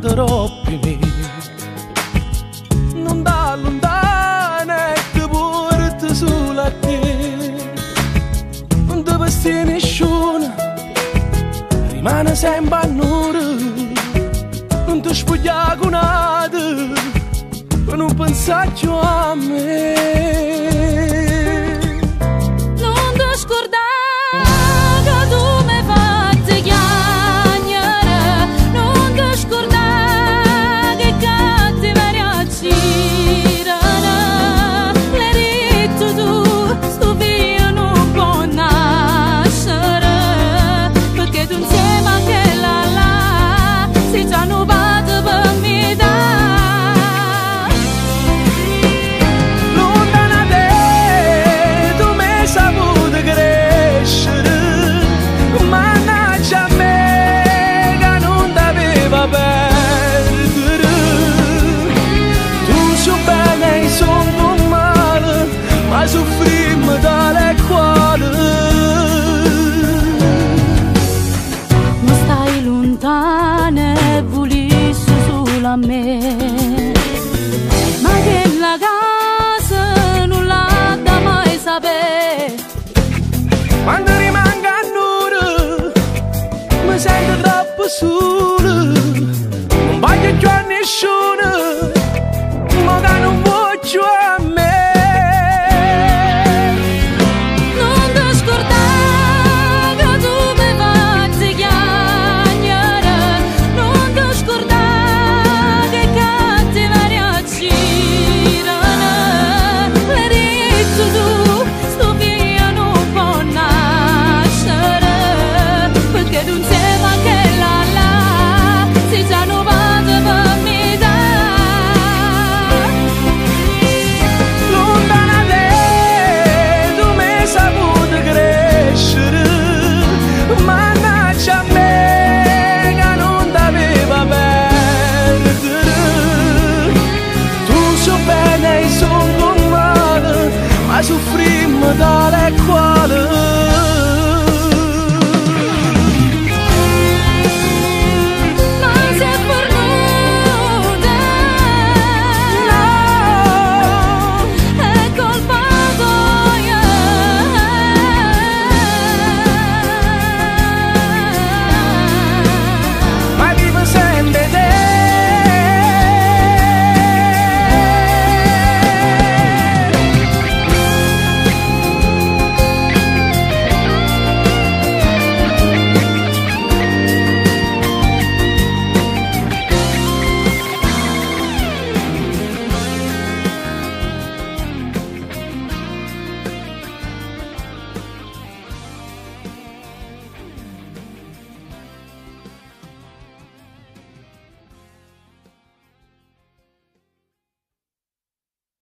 troppi me. Non da lontano che porta solo a te. Non ti vesti nessuno, rimane sempre a noi. Non ti spoglia con nada, per non pensare più a me. Non ti scordare che tu mi fai chiagnare, non ti scordare che cattiveria girano. L'hai detto tu, sto figlio non può nascere, perché tu insieme a quella là sei già nubato per me da. Soffrimmo dalle quali ma stai lontana e volissi solo a me, ma che la casa non l'ha da mai sapere. quando rimango a nulla mi sento troppo solo, non voglio più a nessuno, ma che non voglio a me. Perché non sei ma che la la si già non